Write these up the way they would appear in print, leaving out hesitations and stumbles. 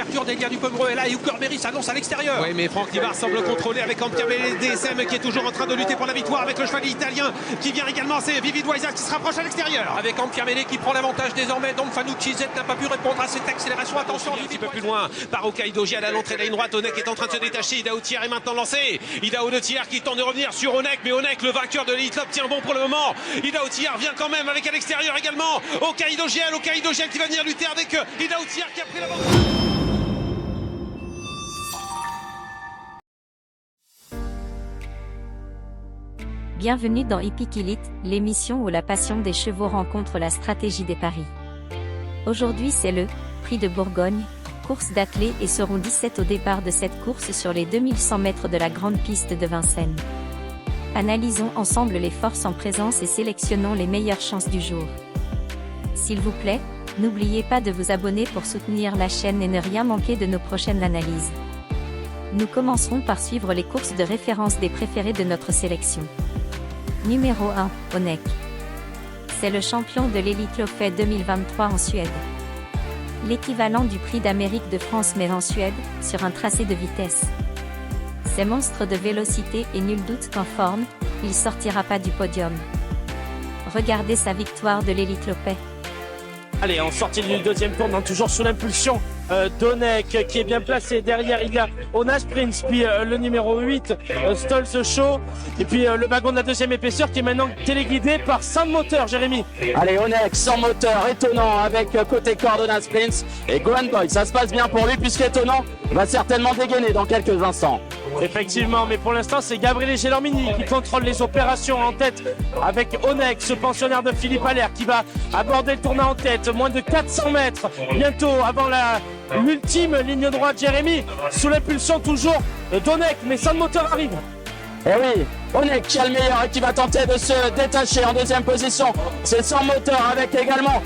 l'ouverture d'Elia Dupomereux est là et Hooker s'annonce à l'extérieur. Oui, mais Franck Livard semble contrôler avec Ampiamele DSM qui est toujours en train de lutter pour la victoire avec le chevalier italien qui vient également. C'est Vivid Waiza qui se rapproche à l'extérieur. Avec Ampiamele qui prend l'avantage désormais. Donc Fanucci Z n'a pas pu répondre à cette accélération. Attention, un petit peu plus loin par Hokkaido Gial à l'entrée de la ligne droite. Onek est en train de se détacher. Idao Thier est maintenant lancé. Idao Thier qui tente de revenir sur Onek, mais Onek, le vainqueur de l'Elite Club, tient bon pour le moment. Idao Thier vient quand même avec à l'extérieur également Hokkaido Gial qui va venir lutter avec Idao Thier qui a pris l'avantage. Bienvenue dans Hippique Elite, l'émission où la passion des chevaux rencontre la stratégie des paris. Aujourd'hui c'est le Prix de Bourgogne, course d'athlée et seront 17 au départ de cette course sur les 2100 mètres de la grande piste de Vincennes. Analysons ensemble les forces en présence et sélectionnons les meilleures chances du jour. S'il vous plaît, n'oubliez pas de vous abonner pour soutenir la chaîne et ne rien manquer de nos prochaines analyses. Nous commencerons par suivre les courses de référence des préférés de notre sélection. Numéro 1, Onek. C'est le champion de l'Elite Loppet 2023 en Suède. L'équivalent du Prix d'Amérique de France mais en Suède, sur un tracé de vitesse. C'est monstre de vélocité et nul doute qu'en forme, il sortira pas du podium. Regardez sa victoire de l'Elite Loppet. Allez, en sortie du deuxième tour, toujours sous l'impulsion d'Onek qui est bien placé. Derrière, il y a Onas Prince, puis le numéro 8, Stolz Show. Et puis le wagon de la deuxième épaisseur qui est maintenant téléguidé par Sound Moteur, Jérémy. Allez, Onek, sans moteur, étonnant avec côté corde Onas Prince et Gohan Boy. Ça se passe bien pour lui puisqu'étonnant va certainement dégainer dans quelques instants. Effectivement, mais pour l'instant, c'est Gabriele Gelormini qui contrôle les opérations en tête avec Onek, ce pensionnaire de Philippe Allaire qui va aborder le tournant en tête. Moins de 400 mètres bientôt avant l'ultime ligne droite, Jérémy, sous l'impulsion toujours d'Onek, mais Sound Moteur arrive. Et oui, Onek qui a le meilleur et qui va tenter de se détacher en deuxième position. C'est Sound Moteur avec également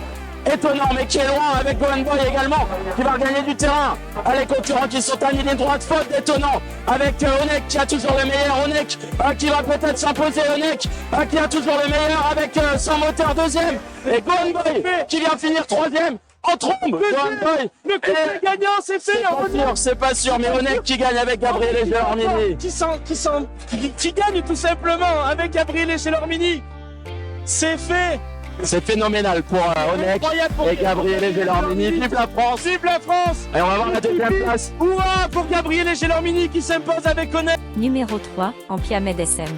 étonnant mais qui est loin avec Gohan Boy également qui va gagner du terrain. Les concurrents qui sont à une ligne droite, faute d'étonnant avec Onek qui a toujours le meilleur. Onek qui va peut-être s'imposer. Onek qui a toujours le meilleur avec son moteur deuxième et Gohan Boy qui vient finir troisième en trombe. Gohan Boy, le coup de gagnant, c'est fait. C'est pas sûr, mais Onek qui gagne avec Gabriele Gelormini. Qui gagne tout simplement avec Gabriele Gelormini. C'est fait. C'est phénoménal pour Onek et Gabriele Gelormini. Vive la France! Vive la France! Et on va voir la deuxième place. Hurrah pour Gabriele Gelormini qui s'impose avec Onek. Numéro 3, Ampiamele DSM.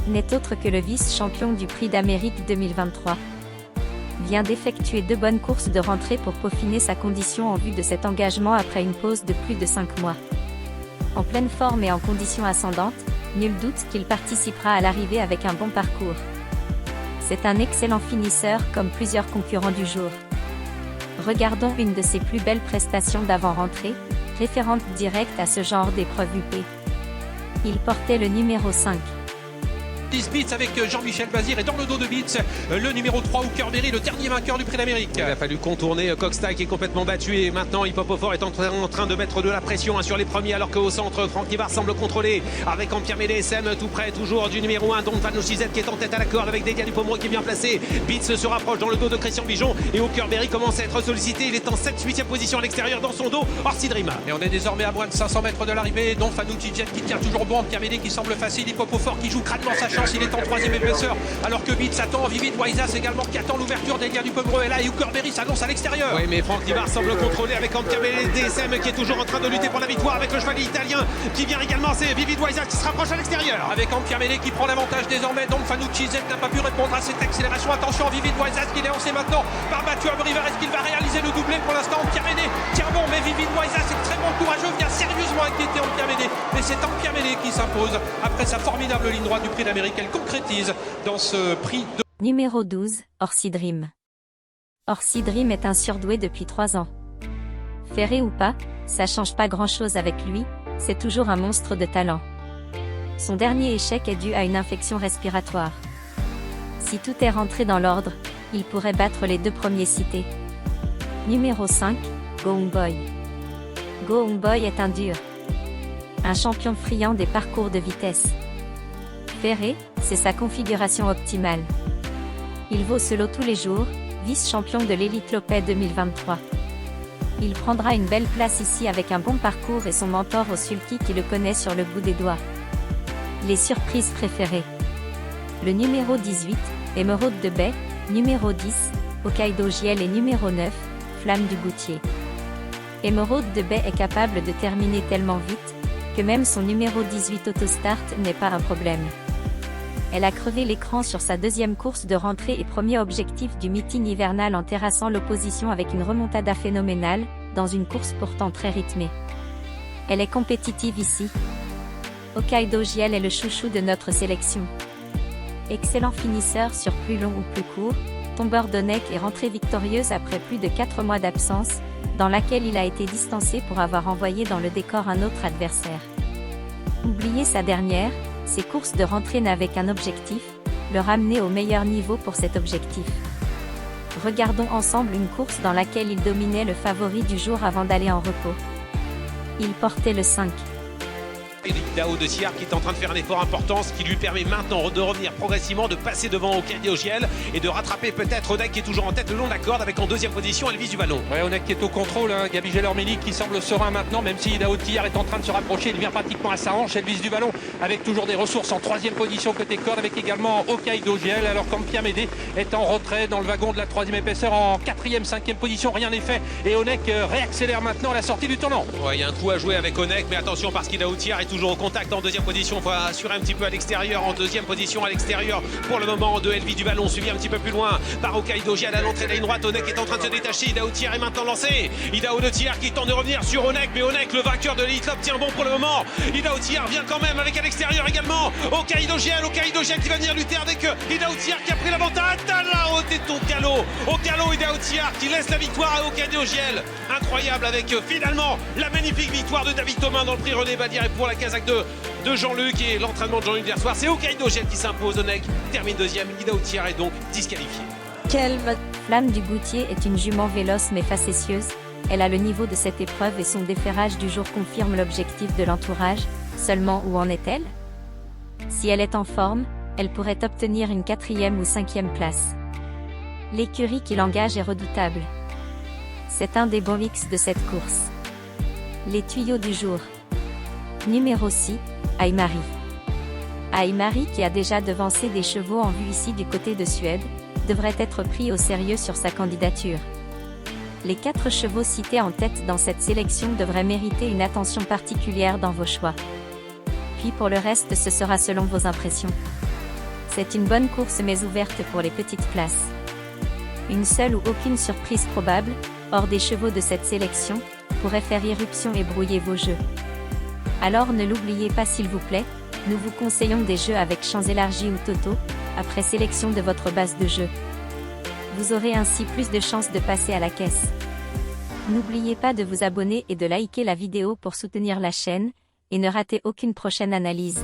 N'est autre que le vice-champion du Prix d'Amérique 2023. Vient d'effectuer 2 bonnes courses de rentrée pour peaufiner sa condition en vue de cet engagement après une pause de plus de 5 mois. En pleine forme et en condition ascendante, nul doute qu'il participera à l'arrivée avec un bon parcours. C'est un excellent finisseur comme plusieurs concurrents du jour. Regardons une de ses plus belles prestations d'avant-rentrée, référente directe à ce genre d'épreuve UP. Il portait le numéro 5. 10 Beats avec Jean-Michel Bazir et dans le dos de Beats, le numéro 3 Hooker, le dernier vainqueur du Prix d'Amérique. Il a fallu contourner Coxtag qui est complètement battu et maintenant Hip Hop au Fort est en train de mettre de la pression sur les premiers alors qu'au centre Franck Livard semble contrôler avec Ampiamele DSM tout près toujours du numéro 1 Don Fanucci Z qui est en tête à la corde avec Elia Dupomereux qui est bien placé. Beats se rapproche dans le dos de Christian Bijon et Hooker commence à être sollicité. Il est en 7-8e position à l'extérieur dans son dos Orsi Dream. Et on est désormais à moins de 500 mètres de l'arrivée. Don Fanucci Z qui tient toujours bon. Ampiamele qui semble facile. Hip Hop au Fort qui joue crânement sa chance. Il est en 3e épaisseur alors que Beats attend. Vivid Waisas également qui attend l'ouverture d'Elia Dupomereux est là et Hooker s'annonce à l'extérieur. Oui, mais Franck Livard semble contrôler avec Ampiamele DSM qui est toujours en train de lutter pour la victoire avec le chevalier italien qui vient également. C'est Vivid Waisas qui se rapproche à l'extérieur. Avec Ampiamele qui prend l'avantage désormais. Donc Fanucci Z n'a pas pu répondre à cette accélération. Attention, Vivid Waisas qui est lancé maintenant par Mathieu Abriver. Est-ce qu'il va réaliser le doublé? Pour l'instant Ampiamele tient bon, mais Vivid Waisas est très bon courageux, vient sérieusement inquiéter Ampiamele. Mais c'est Ampiamele qui s'impose après sa formidable ligne droite du Prix d'Amérique. Elle concrétise dans ce prix de... Numéro 12, Orsi Dream. Orsi Dream est un surdoué depuis 3 ans. Ferré ou pas, ça change pas grand-chose avec lui, c'est toujours un monstre de talent. Son dernier échec est dû à une infection respiratoire. Si tout est rentré dans l'ordre, il pourrait battre les 2 premiers cités. Numéro 5, Goong Boy. Goong Boy est un dur. Un champion friand des parcours de vitesse. Ferré, c'est sa configuration optimale. Il vaut ce lot tous les jours, vice-champion de l'Elite Loppet 2023. Il prendra une belle place ici avec un bon parcours et son mentor au sulky qui le connaît sur le bout des doigts. Les surprises préférées. Le numéro 18, Émeraude de Baie, numéro 10, Hokkaido JL et numéro 9, Flamme du Goutier. Émeraude de Baie est capable de terminer tellement vite, que même son numéro 18 Autostart n'est pas un problème. Elle a crevé l'écran sur sa deuxième course de rentrée et premier objectif du meeting hivernal en terrassant l'opposition avec une remontada phénoménale, dans une course pourtant très rythmée. Elle est compétitive ici. Hokkaido JL est le chouchou de notre sélection. Excellent finisseur sur plus long ou plus court, tombeur d'Honeck est rentré victorieuse après plus de 4 mois d'absence, dans laquelle il a été distancé pour avoir envoyé dans le décor un autre adversaire. Oubliez sa dernière, ses courses de rentrée n'avaient qu'un objectif, le ramener au meilleur niveau pour cet objectif. Regardons ensemble une course dans laquelle il dominait le favori du jour avant d'aller en repos. Il portait le 5. Iddao de Thiers qui est en train de faire un effort important, ce qui lui permet maintenant de revenir progressivement, de passer devant Hokkaido JL et de rattraper peut-être Honeck qui est toujours en tête le long de la corde avec en deuxième position Elvis du Vallon. Ouais, Honeck qui est au contrôle, hein. Gabi Gelormini qui semble serein maintenant, même si Iddao de Thiers est en train de se rapprocher, il vient pratiquement à sa hanche. Elvis du Vallon avec toujours des ressources en troisième position côté corde, avec également Hokkaido JL, alors qu'Ampia Médé est en retrait dans le wagon de la troisième épaisseur en quatrième, cinquième position, rien n'est fait. Et Honeck réaccélère maintenant à la sortie du tournant. Ouais, il y a un coup à jouer avec Honeck, mais attention parce qu'Iddao de Thiers est toujours au contact en deuxième position, il faut assurer un petit peu à l'extérieur, en deuxième position à l'extérieur pour le moment de Elvis du Vallon, suivi un petit peu plus loin par Hokkaido JL à l'entrée de la ligne droite. Honeck est en train de se détacher, Iddao de Thiers est maintenant lancé, Iddao de Thiers qui tente de revenir sur Honeck, mais Honeck, le vainqueur de l'Elite Club, tient bon pour le moment. Iddao de Thiers vient quand même avec à l'extérieur également Hokkaido JL qui va venir lutter avec Iddao de Thiers qui a pris l'avantage. Là-haut est au galop Iddao de Thiers qui laisse la victoire à Hokkaido JL. Incroyable avec finalement la magnifique victoire de David Thomas dans le prix René Badière et pour la Kazakh de Jean-Luc et l'entraînement de Jean-Luc d'hier soir. C'est Hokkaido JL qui s'impose, Honeck termine deuxième, Iddao de Thiers est donc disqualifié. Flamme du Goutier est une jument véloce mais facétieuse. Elle a le niveau de cette épreuve et son déferrage du jour confirme l'objectif de l'entourage. Seulement où en est-elle? Si elle est en forme, elle pourrait obtenir une 4e ou 5e place. L'écurie qui l'engage est redoutable. C'est un des bons X de cette course. Les tuyaux du jour. Numéro 6, Aymari. Aymari, qui a déjà devancé des chevaux en vue ici du côté de Suède, devrait être pris au sérieux sur sa candidature. Les 4 chevaux cités en tête dans cette sélection devraient mériter une attention particulière dans vos choix. Puis pour le reste, ce sera selon vos impressions. C'est une bonne course mais ouverte pour les petites places. Une seule ou aucune surprise probable, hors des chevaux de cette sélection, pourrait faire irruption et brouiller vos jeux. Alors ne l'oubliez pas s'il vous plaît, nous vous conseillons des jeux avec champs élargis ou Toto, après sélection de votre base de jeu. Vous aurez ainsi plus de chances de passer à la caisse. N'oubliez pas de vous abonner et de liker la vidéo pour soutenir la chaîne, et ne ratez aucune prochaine analyse.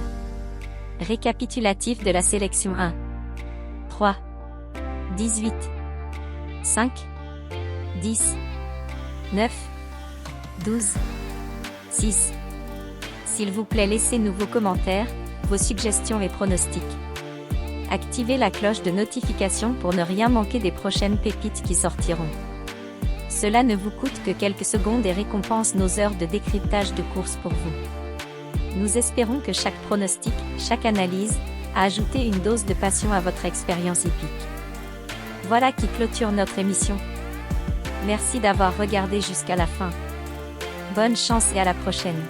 Récapitulatif de la sélection 1. 3. 18. 5. 10. 9. 12. 6. S'il vous plaît, laissez-nous vos commentaires, vos suggestions et pronostics. Activez la cloche de notification pour ne rien manquer des prochaines pépites qui sortiront. Cela ne vous coûte que quelques secondes et récompense nos heures de décryptage de course pour vous. Nous espérons que chaque pronostic, chaque analyse, a ajouté une dose de passion à votre expérience hippique. Voilà qui clôture notre émission. Merci d'avoir regardé jusqu'à la fin. Bonne chance et à la prochaine.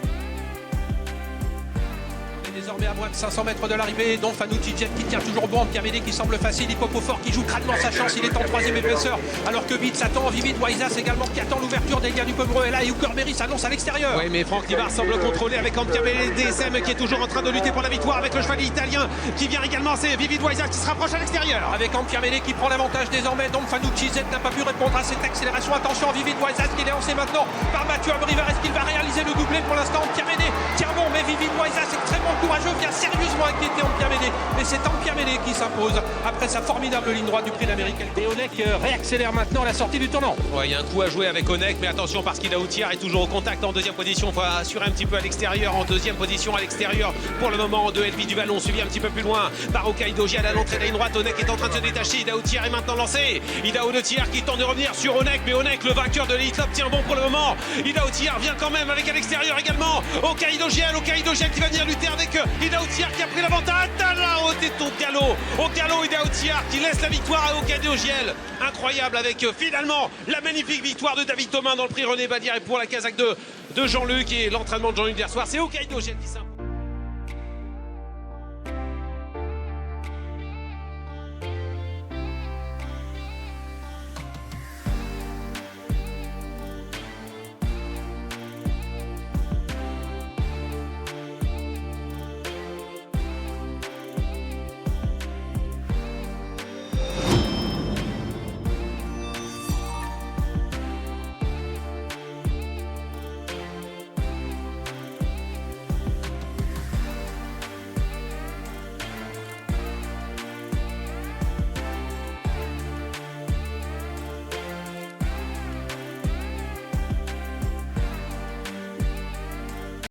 Désormais à moins de 500 mètres de l'arrivée, donc Fanucci Jet qui tient toujours bon, Piamédé qui semble facile, Hippopofort qui joue crânement sa chance, il est en troisième épaisseur, alors que Beat s'attend, Vivid Waisas également qui attend l'ouverture des liens du Pomereux, et là Hookerberry s'annonce à l'extérieur. Oui, mais Franck Nivard semble contrôler avec Ampiamédé DSM qui est toujours en train de lutter pour la victoire avec le cheval italien qui vient également, c'est Vivid Waisas qui se rapproche à l'extérieur. Avec Ampiamédé qui prend l'avantage désormais, donc Fanucci Jet n'a pas pu répondre à cette accélération, attention Vivid Waisas qui est lancé maintenant par Mathieu Abriver, est-ce qu'il va réaliser le doublé pour l'instant? Ampiamédé tient bon, mais Vivid Waisas extrêmement courageux. courageux qui a sérieusement inquiété Ampiamédé. Mais c'est Ampiamédé qui s'impose après sa formidable ligne droite du Prix d'Amérique. Et Onek réaccélère maintenant à la sortie du tournant. Ouais, il y a un coup à jouer avec Onek, mais attention parce qu'il a Outiar est toujours au contact en deuxième position. Il faut assurer un petit peu à l'extérieur, en deuxième position à l'extérieur. Pour le moment, de Elvi du Vallon, suivi un petit peu plus loin par Hokkaido Giel à l'entrée de la ligne droite. Onek est en train de se détacher. Ida Outiar est maintenant lancé. Ida Outiar qui tente de revenir sur Onek, mais Onek, le vainqueur de l'Elite Club, tient bon pour le moment. Ida Outiar vient quand même avec à l'extérieur également Hokkaido Giel qui va venir lutter avec Ida Outiar qui a pris l'avantage. Là, au galop, Ida Outiar qui laisse la victoire à Hokkaido Giel. Incroyable avec finalement la magnifique victoire de David Thomin dans le prix René Badière et pour la casaque de Jean-Luc et l'entraînement de Jean-Luc d'hier soir. C'est Hokkaido Giel qui s'impose.